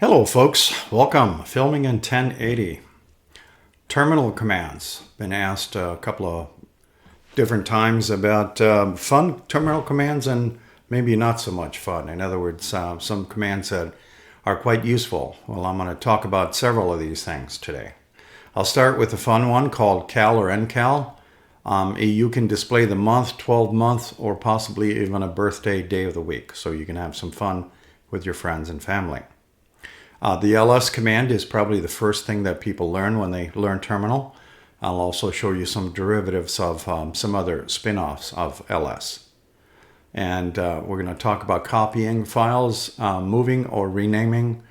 Hello folks, welcome. Filming in 1080. Terminal commands. Been asked a couple of different times about fun terminal commands and maybe not so much fun. In other words, some commands that are quite useful. Well, I'm going to talk about several of these things today. I'll start with the fun one called cal or ncal. You can display the month, 12 months, or possibly even a birthday day of the week. So you can have some fun with your friends and family. The ls command is probably the first thing that people learn when they learn terminal. I'll also show you some derivatives of some other spin-offs of ls. And we're going to talk about copying files, moving or renaming,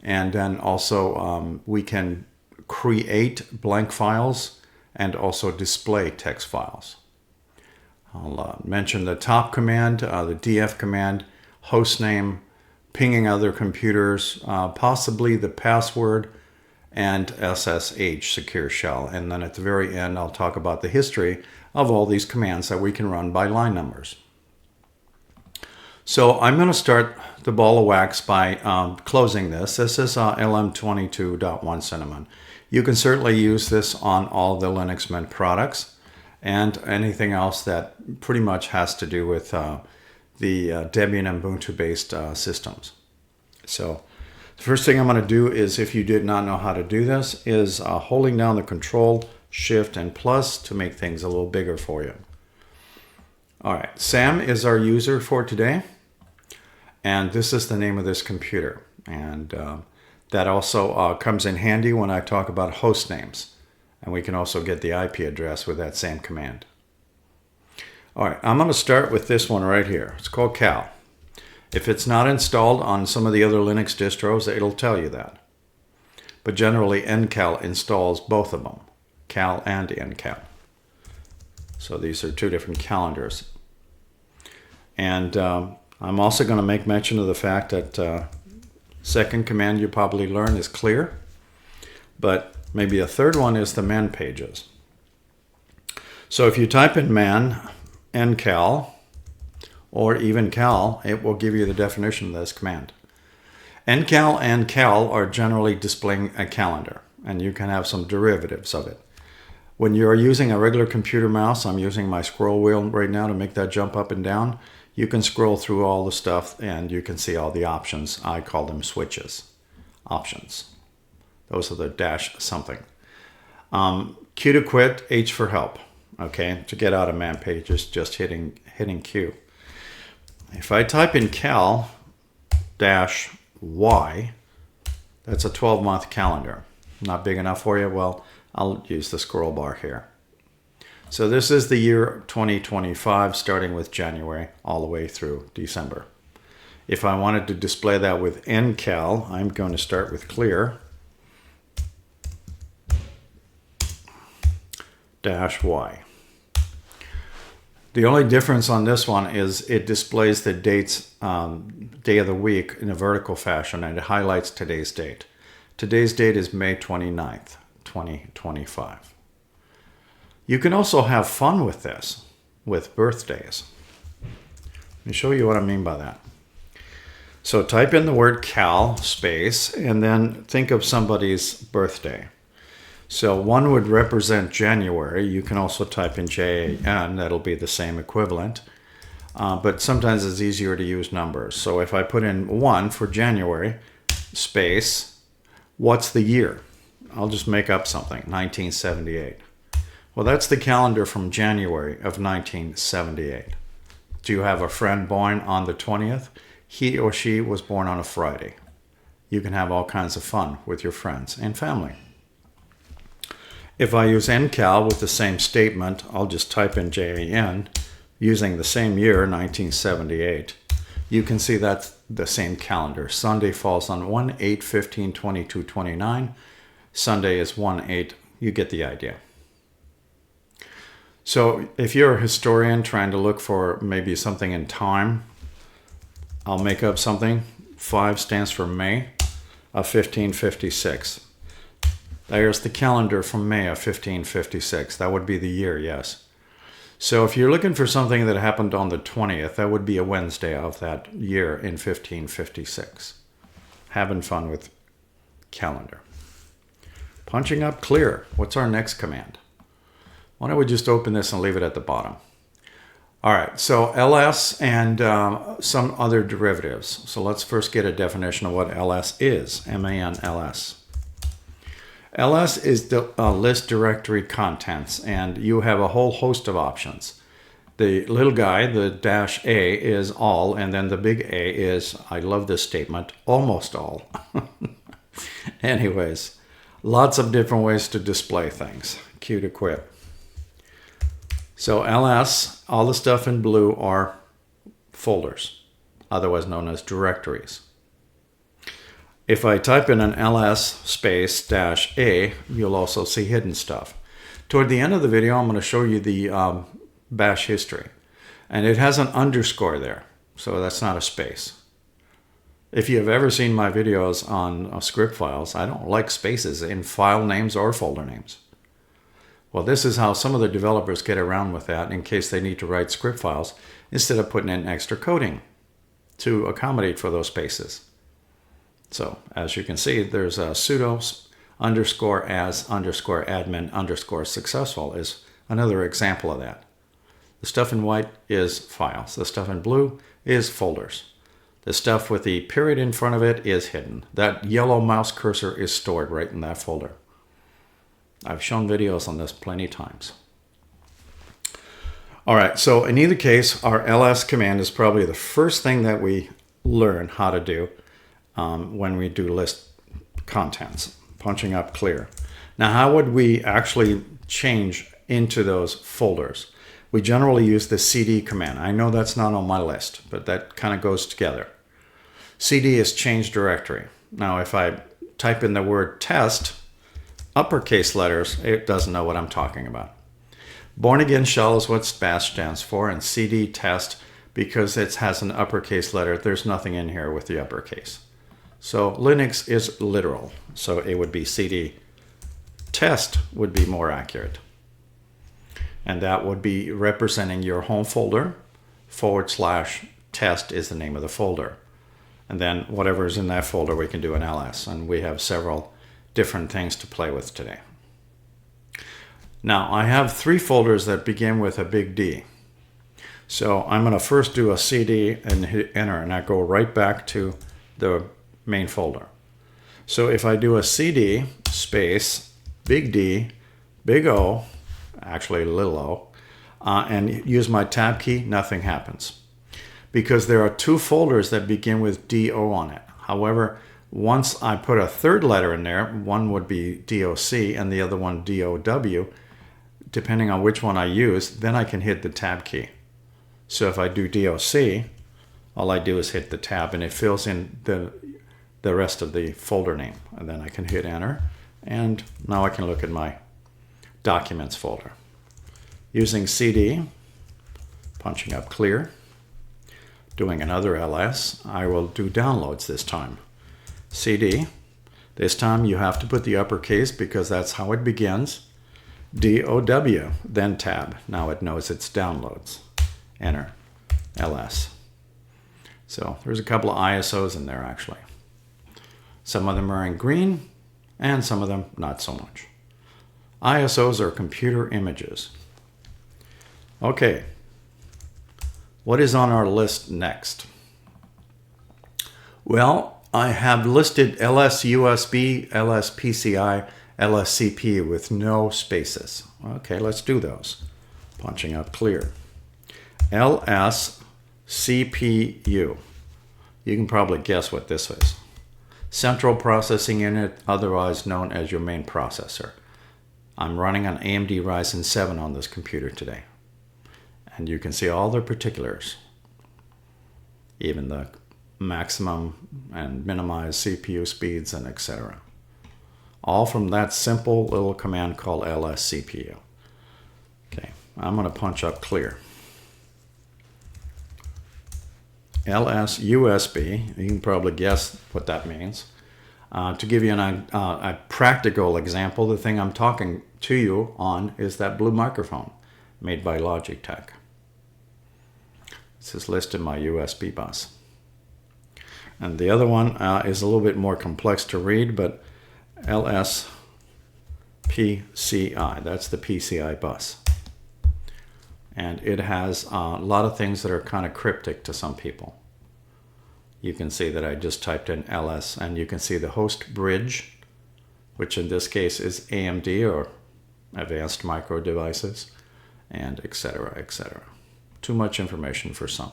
and then also we can create blank files and also display text files. I'll mention the top command, the df command, hostname, pinging other computers, possibly the password, and SSH, secure shell. And then at the very end, I'll talk about the history of all these commands that we can run by line numbers. So I'm going to start the ball of wax by closing this. This is LM22.1 Cinnamon. You can certainly use this on all the Linux Mint products and anything else that pretty much has to do with the Debian and Ubuntu-based systems. So the first thing I'm going to do is, if you did not know how to do this, is holding down the Control, Shift, and plus to make things a little bigger for you. All right, Sam is our user for today, and this is the name of this computer. And that also comes in handy when I talk about host names, and we can also get the IP address with that same command. All right, I'm going to start with this one right here. It's called cal. If it's not installed on some of the other Linux distros, it'll tell you that. But generally, ncal installs both of them, cal and ncal. So these are two different calendars. And I'm also going to make mention of the fact that second command you probably learn is clear, but maybe a third one is the man pages. So if you type in man, ncal, or even cal, it will give you the definition of this command. Ncal and cal are generally displaying a calendar, and you can have some derivatives of it. When you're using a regular computer mouse, I'm using my scroll wheel right now to make that jump up and down. You can scroll through all the stuff and you can see all the options. I call them switches. Options. Those are the dash something. Q to quit, H for help. Okay, to get out of man pages, just hitting Q. If I type in cal dash Y, that's a 12-month calendar. Not big enough for you? Well, I'll use the scroll bar here. So this is the year 2025, starting with January all the way through December. If I wanted to display that with ncal, I'm going to start with clear dash Y. The only difference on this one is it displays the dates, day of the week in a vertical fashion, and it highlights today's date. Today's date is May 29th, 2025. You can also have fun with this, with birthdays. Let me show you what I mean by that. So type in the word cal space, and then think of somebody's birthday. So one would represent January. You can also type in JAN. That'll be the same equivalent. But sometimes it's easier to use numbers. So if I put in 1 for January, space, what's the year? I'll just make up something, 1978. Well, that's the calendar from January of 1978. Do you have a friend born on the 20th? He or she was born on a Friday. You can have all kinds of fun with your friends and family. If I use ncal with the same statement, I'll just type in JAN using the same year, 1978. You can see that's the same calendar. Sunday falls on 1/8/15/22/29. Sunday is 1/8. You get the idea. So if you're a historian trying to look for maybe something in time, I'll make up something. 5 stands for May of 1556. There's the calendar from May of 1556. That would be the year, yes. So if you're looking for something that happened on the 20th, that would be a Wednesday of that year in 1556. having fun with calendar. Punching up clear. What's our next command? Why don't we just open this and leave it at the bottom? All right, so ls and some other derivatives. So let's first get a definition of what ls is, man-ls. ls is the list directory contents, and you have a whole host of options. The little guy, the -a, is all, and then the big A is, I love this statement, almost all. Anyways, lots of different ways to display things. Cue to quit. So ls, all the stuff in blue are folders, otherwise known as directories. If I type in an ls space -a, you'll also see hidden stuff. Toward the end of the video, I'm going to show you the bash history. And it has an underscore there, so that's not a space. If you have ever seen my videos on script files, I don't like spaces in file names or folder names. Well, this is how some of the developers get around with that in case they need to write script files instead of putting in extra coding to accommodate for those spaces. So, as you can see, there's a sudo _as_admin_successful is another example of that. The stuff in white is files. The stuff in blue is folders. The stuff with the period in front of it is hidden. That yellow mouse cursor is stored right in that folder. I've shown videos on this plenty times. All right, so in either case, our ls command is probably the first thing that we learn how to do when we do list contents, punching up clear. Now, how would we actually change into those folders? We generally use the cd command. I know that's not on my list, but that kind of goes together. Cd is change directory. Now, if I type in the word test, uppercase letters, it doesn't know what I'm talking about. Born again shell is what bash stands for, and cd test, because it has an uppercase letter, there's nothing in here with the uppercase. So Linux is literal, so it would be cd test would be more accurate. And that would be representing your home folder, /test is the name of the folder. And then whatever is in that folder, we can do an ls, and we have several different things to play with today. Now, I have 3 folders that begin with a big D. So I'm going to first do a cd and hit enter, and I go right back to the main folder. So if I do a cd space big D, big O, actually little o, and use my tab key, nothing happens. Because there are 2 folders that begin with DO on it. However, once I put a third letter in there, one would be DOC and the other one DOW, depending on which one I use, then I can hit the tab key. So if I do DOC, all I do is hit the tab and it fills in the rest of the folder name. And then I can hit enter, and now I can look at my documents folder. Using cd, punching up clear, doing another ls, I will do downloads this time. cd, this time you have to put the uppercase because that's how it begins. DOW, then tab. Now it knows it's downloads. Enter, ls. So there's a couple of ISOs in there actually. Some of them are in green and some of them not so much. ISOs are computer images. Okay, what is on our list next? Well, I have listed LSUSB, LSPCI, LSCP with no spaces. Okay, let's do those. Punching up clear. LSCPU. You can probably guess what this is. Central Processing Unit, otherwise known as your main processor. I'm running an AMD Ryzen 7 on this computer today. And you can see all the particulars, even the maximum and minimized CPU speeds and etc. All from that simple little command called LSCPU. Okay, I'm going to punch up clear. LSUSB, you can probably guess what that means. To give you a practical example, the thing I'm talking to you on is that blue microphone made by Logitech. This is listed my USB bus. And the other one is a little bit more complex to read, but LSPCI, that's the PCI bus. And it has a lot of things that are kind of cryptic to some people. You can see that I just typed in LS, and you can see the host bridge, which in this case is AMD or Advanced Micro Devices, and etc., etc. Too much information for some.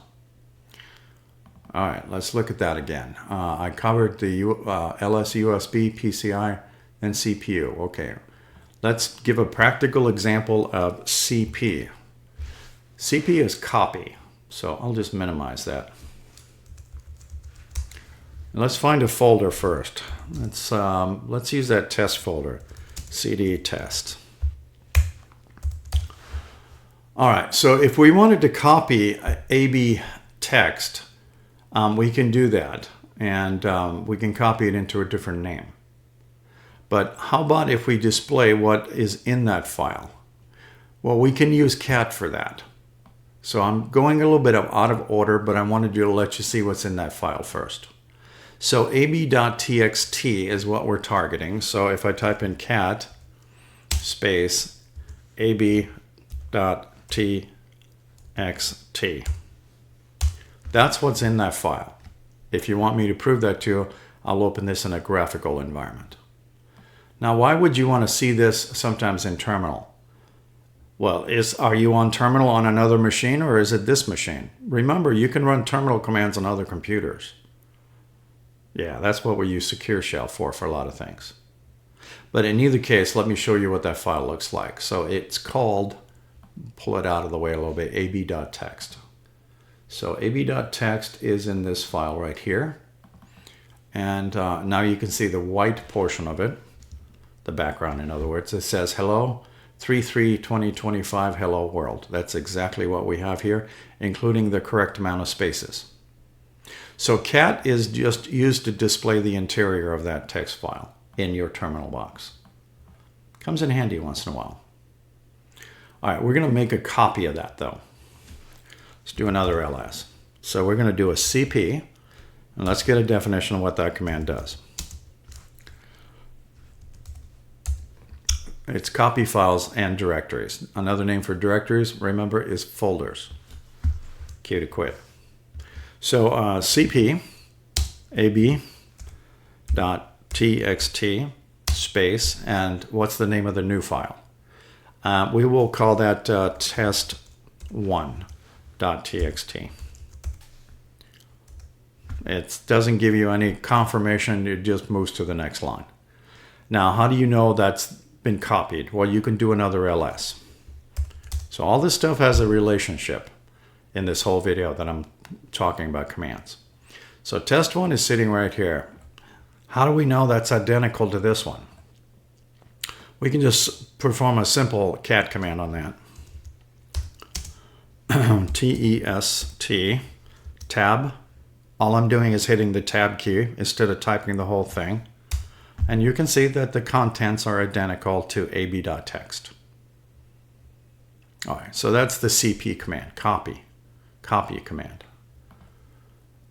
All right, let's look at that again. I covered the LS, USB, PCI, and CPU. Okay, let's give a practical example of CP. CP is copy, so I'll just minimize that. Let's find a folder first. Let's use that test folder, CD test. All right, so if we wanted to copy AB text, we can do that, and we can copy it into a different name. But how about if we display what is in that file? Well, we can use cat for that. So I'm going a little bit out of order, but I wanted to let you see what's in that file first. So ab.txt is what we're targeting. So if I type in cat space ab.txt, that's what's in that file. If you want me to prove that to you, I'll open this in a graphical environment. Now, why would you want to see this sometimes in terminal? Well, are you on terminal on another machine, or is it this machine? Remember, you can run terminal commands on other computers. Yeah, that's what we use Secure Shell for a lot of things. But in either case, let me show you what that file looks like. So it's called, pull it out of the way a little bit, ab.txt. So ab.txt is in this file right here. And now you can see the white portion of it, the background in other words. It says hello, 3.3.2025 hello world. That's exactly what we have here, including the correct amount of spaces. So cat is just used to display the interior of that text file in your terminal box. Comes in handy once in a while. All right, we're going to make a copy of that though. Let's do another ls. So we're going to do a cp, and let's get a definition of what that command does. It's copy files and directories. Another name for directories, remember, is folders. Q to quit. So cp ab.txt space, and what's the name of the new file? We will call that test1.txt. It doesn't give you any confirmation, it just moves to the next line. Now, how do you know that's been copied? Well, you can do another ls. So all this stuff has a relationship in this whole video that I'm talking about commands. So test1 is sitting right here. How do we know that's identical to this one? We can just perform a simple cat command on that. test tab. All I'm doing is hitting the tab key instead of typing the whole thing. And you can see that the contents are identical to ab.txt. All right, so that's the cp command, copy command.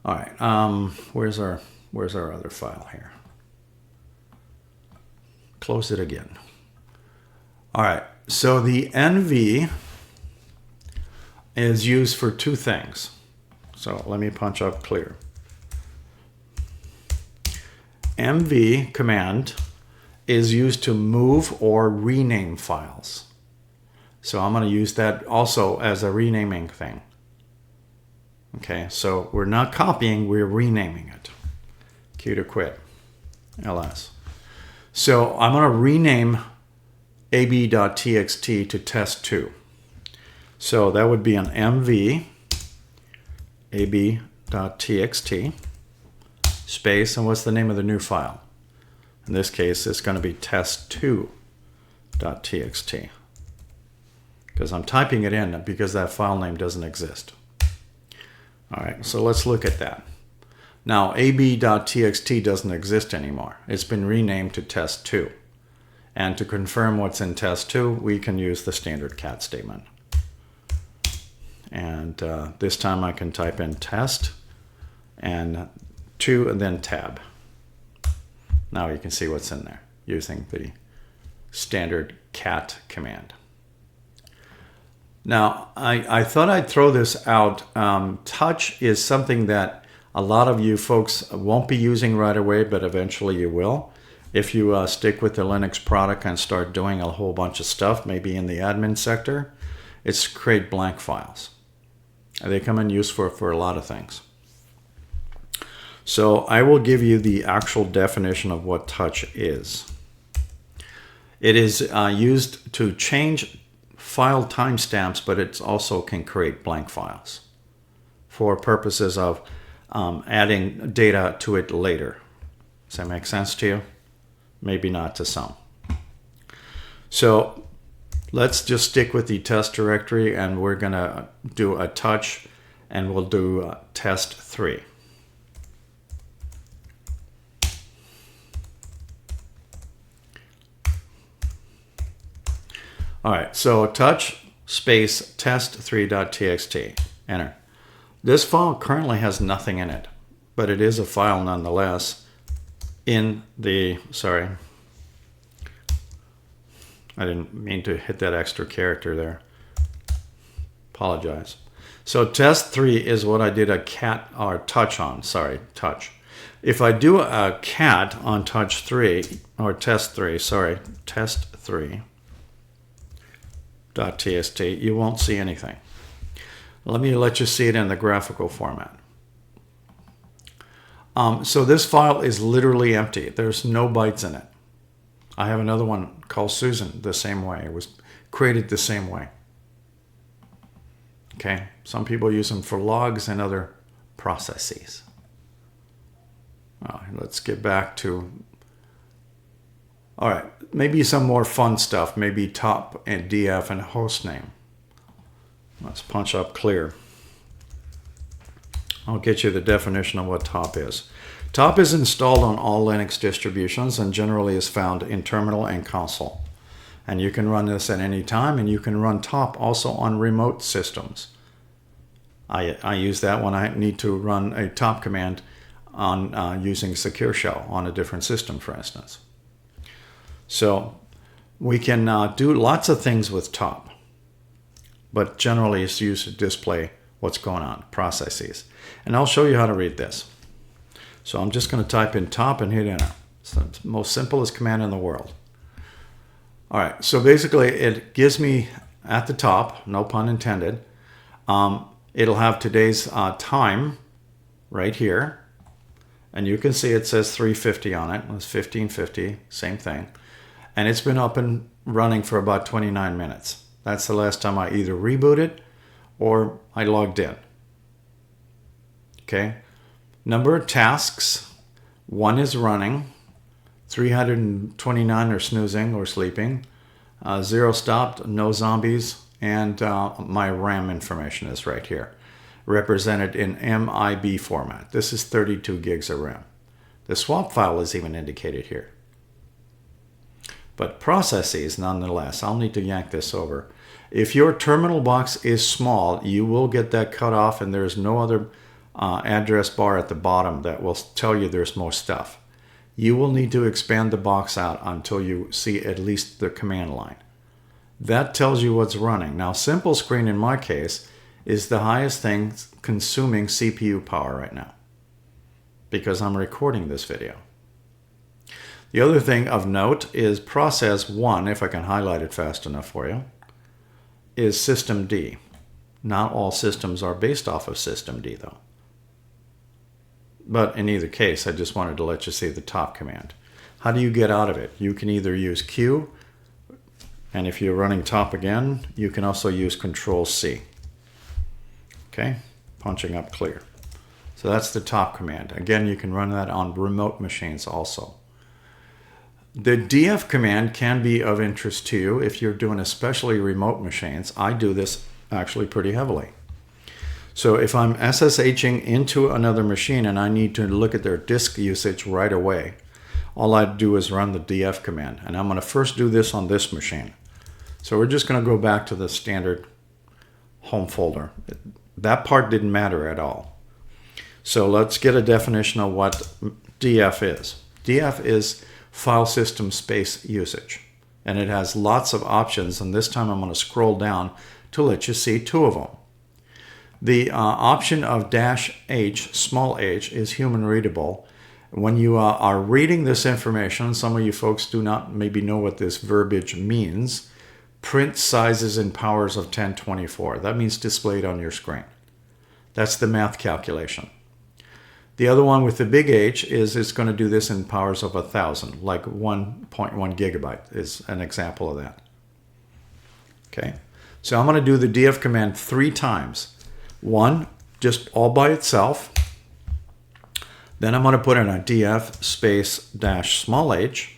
All right, where's our other file here? Close it again. All right, so the NV is used for two things. So let me punch up clear. MV command is used to move or rename files. So I'm going to use that also as a renaming thing. Okay, so we're not copying, we're renaming it. Q to quit, ls. So I'm going to rename ab.txt to test2. So that would be an mv ab.txt space, and what's the name of the new file? In this case, it's going to be test2.txt, because I'm typing it in because that file name doesn't exist. All right, so let's look at that. Now, ab.txt doesn't exist anymore. It's been renamed to test2. And to confirm what's in test2, we can use the standard cat statement. And this time I can type in test, and 2 and then tab. Now you can see what's in there using the standard cat command. Now, I thought I'd throw this out. Touch is something that a lot of you folks won't be using right away, but eventually you will. If you stick with the Linux product and start doing a whole bunch of stuff, maybe in the admin sector, it's create blank files. They come in useful for a lot of things. So I will give you the actual definition of what touch is. It is used to change file timestamps, but it also can create blank files for purposes of adding data to it later. Does that make sense to you? Maybe not to some. So let's just stick with the test directory, and we're going to do a touch, and we'll do test 3. All right, so touch space test3.txt, enter. This file currently has nothing in it, but it is a file nonetheless in the, sorry, I didn't mean to hit that extra character there. Apologize. So test 3 is what I did a cat or touch on, sorry, touch. If I do a cat on touch 3, or test 3, sorry, test 3, .txt, you won't see anything. Let me let you see it in the graphical format. So this file is literally empty. There's no bytes in it. I have another one called Susan the same way. It was created the same way. Okay, some people use them for logs and other processes. Let's get back to, all right, maybe some more fun stuff, maybe top and df and host name. Let's punch up clear. I'll get you the definition of what top is. Top is installed on all Linux distributions and generally is found in terminal and console. And you can run this at any time, and you can run top also on remote systems. I use that when I need to run a top command on using Secure Shell on a different system, for instance. So we can do lots of things with top, but generally it's used to display what's going on, processes. And I'll show you how to read this. So I'm just going to type in top and hit enter. It's the most simplest command in the world. All right, so basically it gives me at the top, no pun intended, it'll have today's time right here. And you can see it says 350 on it. It's 1550, same thing. And it's been up and running for about 29 minutes. That's the last time I either rebooted or I logged in. Okay. Number of tasks, 1 is running, 329 are snoozing or sleeping, 0 stopped, no zombies, and my RAM information is right here, represented in MIB format. This is 32 gigs of RAM. The swap file is even indicated here. But processes, nonetheless, I'll need to yank this over. If your terminal box is small, you will get that cut off, and there's no other address bar at the bottom that will tell you there's more stuff. You will need to expand the box out until you see at least the command line. That tells you what's running. Now, simple screen in my case is the highest thing consuming CPU power right now because I'm recording this video. The other thing of note is process 1, if I can highlight it fast enough for you, is systemd. Not all systems are based off of systemd though. But in either case, I just wanted to let you see the top command. How do you get out of it? You can either use Q, and if you're running top again, you can also use Control-C. Okay, punching up clear. So that's the top command. Again, you can run that on remote machines also. The df command can be of interest to you if you're doing especially remote machines. I do this actually pretty heavily. So if I'm SSHing into another machine and I need to look at their disk usage right away, all I do is run the df command. And I'm going to first do this on this machine. So we're just going to go back to the standard home folder. That part didn't matter at all. So let's get a definition of what DF is. DF is file system space usage, and it has lots of options, and this time I'm going to scroll down to let you see two of them. The option of -H, small h, is human readable. When you are reading this information, some of you folks do not maybe know what this verbiage means. Print sizes in powers of 1024. That means displayed on your screen. That's the math calculation. The other one with the big H is it's going to do this in powers of 1,000, like 1.1 gigabyte is an example of that. Okay, so I'm going to do the DF command 3 times. One, just all by itself. Then I'm going to put in a DF space dash small h.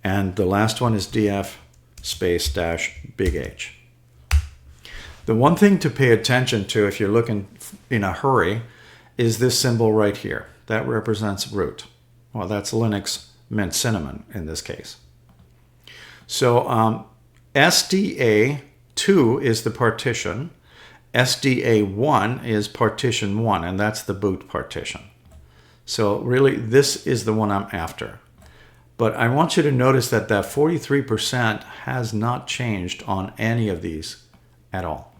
And the last one is DF space dash big H. The one thing to pay attention to if you're looking in a hurry is this symbol right here. That represents root. Well, that's Linux Mint Cinnamon in this case. So SDA2 is the partition. SDA1 is partition 1, and that's the boot partition. So really, this is the one I'm after. But I want you to notice that that 43% has not changed on any of these at all.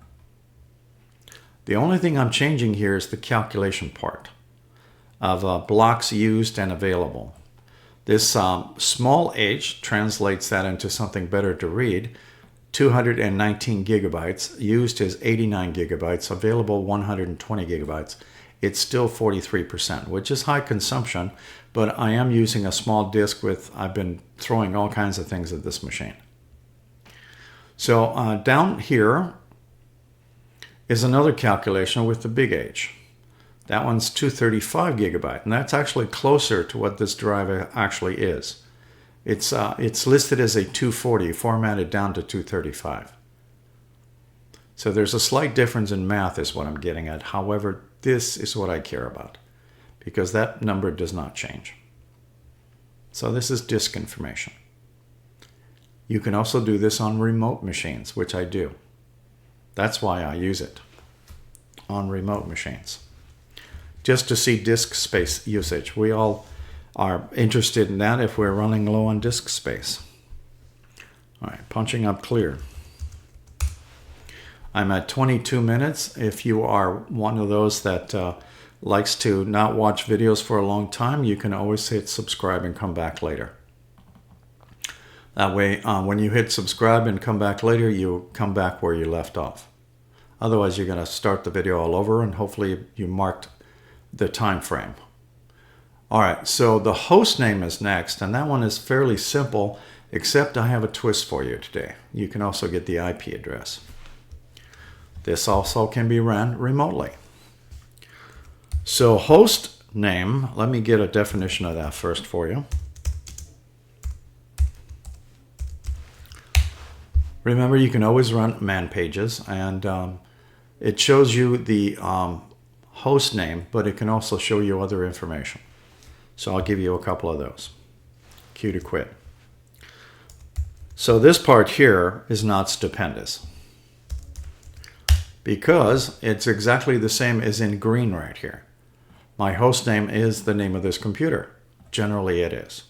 The only thing I'm changing here is the calculation part of blocks used and available. This small h translates that into something better to read. 219 gigabytes, used is 89 gigabytes, available 120 gigabytes. It's still 43%, which is high consumption, but I am using a small disk I've been throwing all kinds of things at this machine. So down here is another calculation with the big H. That one's 235 gigabyte, and that's actually closer to what this drive actually is. It's listed as a 240, formatted down to 235. So there's a slight difference in math is what I'm getting at. However, this is what I care about because that number does not change. So this is disk information. You can also do this on remote machines, which I do. That's why I use it on remote machines. Just to see disk space usage. We all are interested in that if we're running low on disk space. All right, punching up clear. I'm at 22 minutes. If you are one of those that likes to not watch videos for a long time, you can always hit subscribe and come back later. That way, when you hit subscribe and come back later, you come back where you left off. Otherwise, you're going to start the video all over, and hopefully you marked the time frame. All right, so the host name is next, and that one is fairly simple, except I have a twist for you today. You can also get the IP address. This also can be run remotely. So host name, let me get a definition of that first for you. Remember, you can always run man pages, and it shows you the host name, but it can also show you other information. So I'll give you a couple of those. Q to quit. So this part here is not stupendous because it's exactly the same as in green right here. My host name is the name of this computer. Generally it is.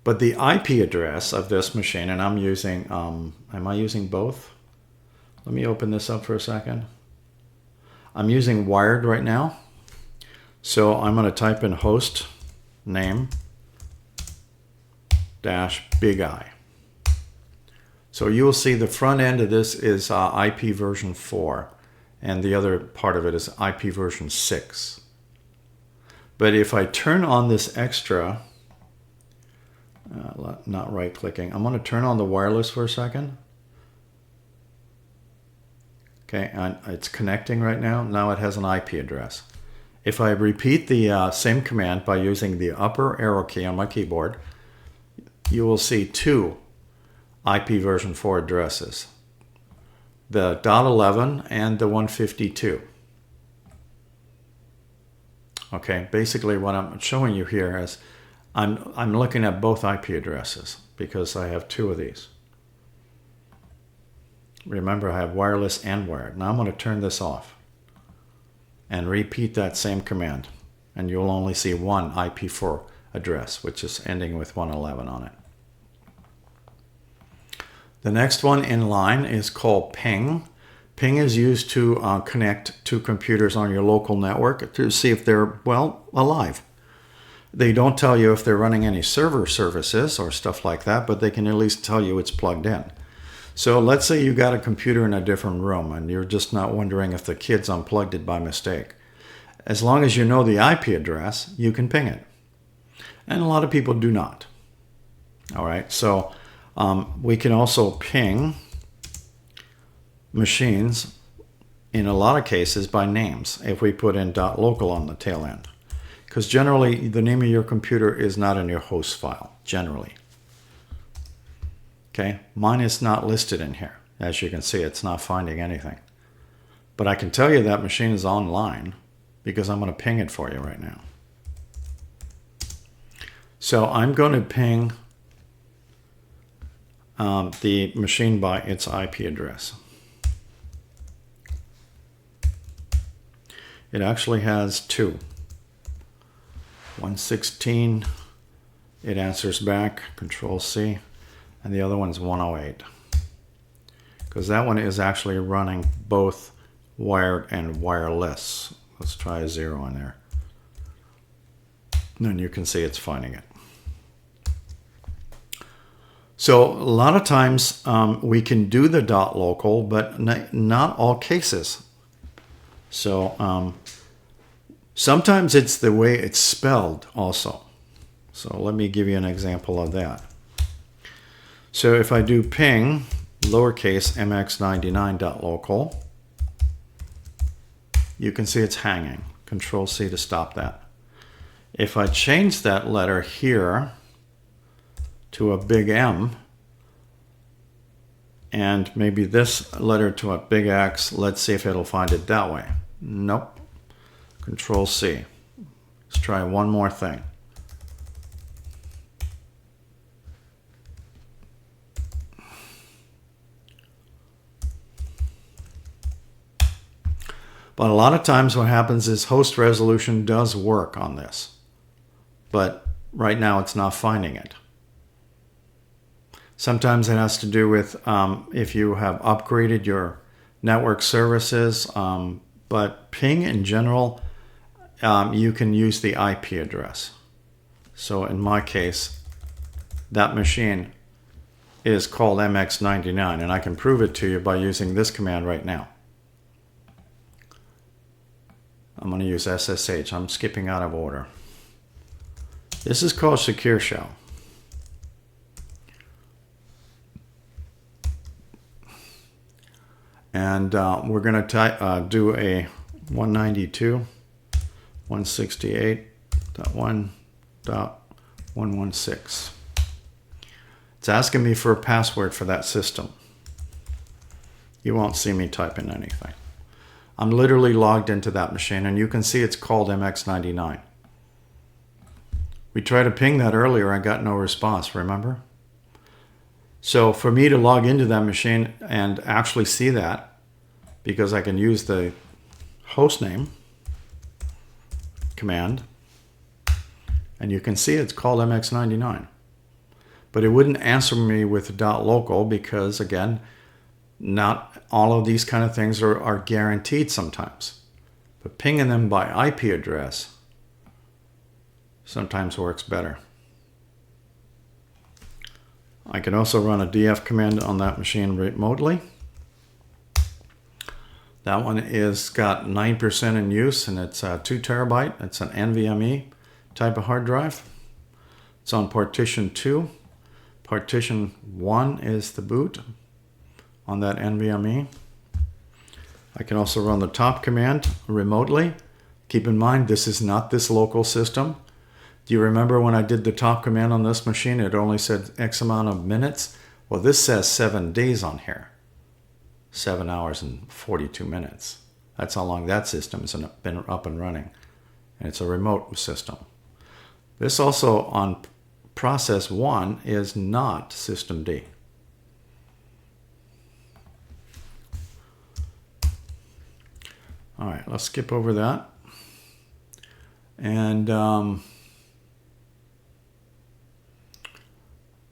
But the IP address of this machine, and I'm using, am I using both? Let me open this up for a second. I'm using wired right now. So I'm going to type in host name dash big I. So you will see the front end of this is IP version 4, and the other part of it is IP version 6. But if I turn on this extra, not right clicking, I'm going to turn on the wireless for a second. Okay, and it's connecting right now. Now it has an IP address. If I repeat the same command by using the upper arrow key on my keyboard, you will see two IP version 4 addresses, the .11 and the 152. Okay, basically what I'm showing you here is I'm looking at both IP addresses because I have two of these. Remember, I have wireless and wired. Now I'm going to turn this off. and repeat that same command. And you'll only see one IP4 address, which is ending with 111 on it. The next one in line is called ping. Ping is used to connect to computers on your local network to see if they're, well, alive. They don't tell you if they're running any server services or stuff like that, but they can at least tell you it's plugged in. So let's say you got a computer in a different room and you're just not wondering if the kids unplugged it by mistake. As long as you know the IP address, you can ping it. And a lot of people do not. All right, so we can also ping machines in a lot of cases by names if we put in .local on the tail end. Because generally the name of your computer is not in your host file, generally. Okay, mine is not listed in here. As you can see, it's not finding anything. But I can tell you that machine is online because I'm going to ping it for you right now. So I'm going to ping the machine by its IP address. It actually has two. 116, it answers back, Control C, and the other one's 108. Because that one is actually running both wired and wireless. Let's try a 0 in there. And then you can see it's finding it. So a lot of times we can do the .local, but not all cases. So sometimes it's the way it's spelled also. So let me give you an example of that. So if I do ping lowercase mx99.local, you can see it's hanging. Control C to stop that. If I change that letter here to a big M, and maybe this letter to a big X, let's see if it'll find it that way. Nope. Control C. Let's try one more thing. But a lot of times what happens is host resolution does work on this, but right now it's not finding it. Sometimes it has to do with if you have upgraded your network services, but ping in general, you can use the IP address. So in my case, that machine is called MX99, and I can prove it to you by using this command right now. I'm going to use SSH. I'm skipping out of order. This is called Secure Shell. And we're going to do a 192.168.1.116. It's asking me for a password for that system. You won't see me type in anything. I'm literally logged into that machine, and you can see it's called MX99. We tried to ping that earlier. I got no response, remember? So for me to log into that machine and actually see that, because I can use the hostname command, and you can see it's called MX99. But it wouldn't answer me with .local because, again, not all of these kind of things are guaranteed sometimes. But pinging them by IP address sometimes works better. I can also run a df command on that machine remotely. That one is got 9% in use, and it's 2 terabyte. It's an NVMe type of hard drive. It's on partition 2. Partition 1 is the boot on that NVMe. I can also run the top command remotely. Keep in mind, this is not this local system. Do you remember when I did the top command on this machine, it only said X amount of minutes? Well, this says 7 days on here. 7 hours and 42 minutes. That's how long that system has been up and running. And it's a remote system. This also on process 1 is not system D. All right, let's skip over that. And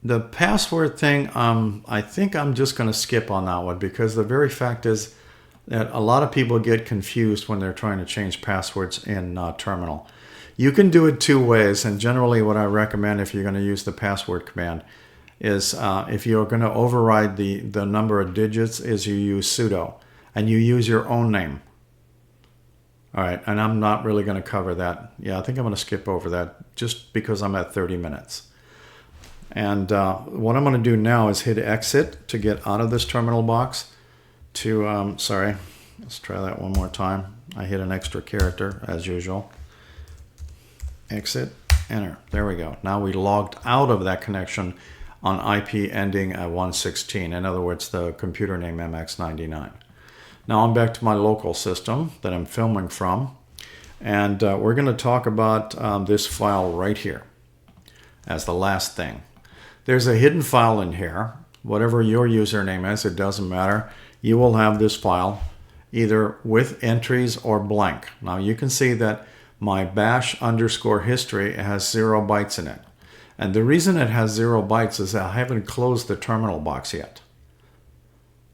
the password thing, I think I'm just going to skip on that one, because the very fact is that a lot of people get confused when they're trying to change passwords in Terminal. You can do it two ways, and generally what I recommend if you're going to use the password command is if you're going to override the number of digits, is you use sudo and you use your own name. All right, and I'm not really going to cover that. Yeah, I think I'm going to skip over that just because I'm at 30 minutes. And what I'm going to do now is hit exit to get out of this terminal box to, sorry, let's try that one more time. I hit an extra character as usual. Exit, enter, there we go. Now we logged out of that connection on IP ending at 116. In other words, the computer name MX99. Now I'm back to my local system that I'm filming from. And we're going to talk about this file right here as the last thing. There's a hidden file in here. Whatever your username is, it doesn't matter. You will have this file either with entries or blank. Now you can see that my bash_history has 0 bytes in it. And the reason it has 0 bytes is that I haven't closed the terminal box yet.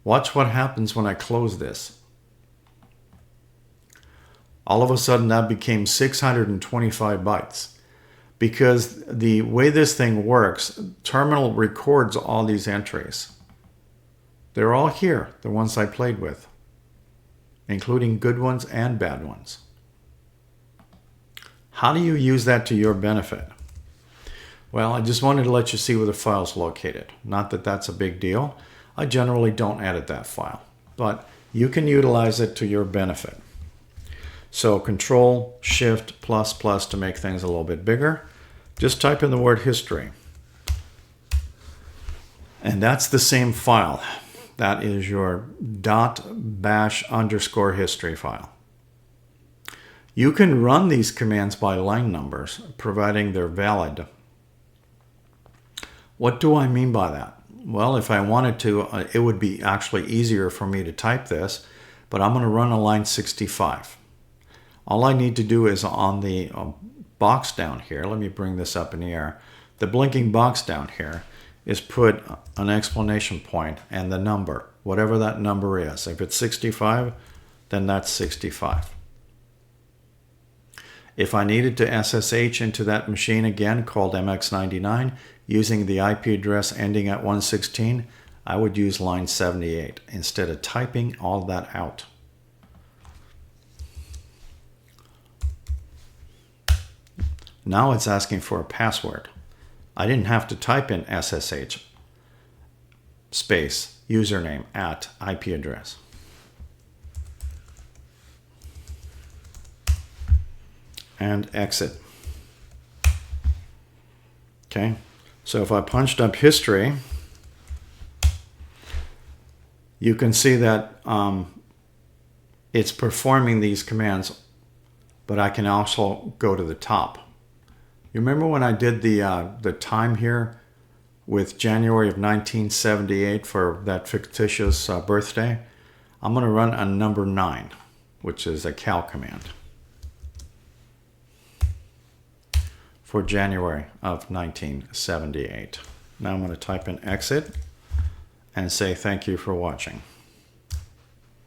Watch what happens when I close this. All of a sudden that became 625 bytes. Because the way this thing works, Terminal records all these entries. They're all here, the ones I played with, including good ones and bad ones. How do you use that to your benefit? Well, I just wanted to let you see where the file's located. Not that that's a big deal. I generally don't edit that file, but you can utilize it to your benefit. So Control-Shift++ to make things a little bit bigger. Just type in the word history. And that's the same file. That is your .bash_history file. You can run these commands by line numbers, providing they're valid. What do I mean by that? Well, if I wanted to, it would be actually easier for me to type this, but I'm going to run a line 65. All I need to do is on the box down here, let me bring this up in the air, the blinking box down here is put an exclamation point and the number, whatever that number is. If it's 65, then that's 65. If I needed to SSH into that machine again called MX99 using the IP address ending at 116, I would use line 78 instead of typing all that out. Now it's asking for a password. I didn't have to type in SSH space username at IP address. And exit. Okay, so if I punched up history, you can see that it's performing these commands, but I can also go to the top. You remember when I did the time here with January of 1978 for that fictitious birthday? I'm going to run a number 9, which is a cal command for January of 1978. Now I'm going to type in exit and say thank you for watching.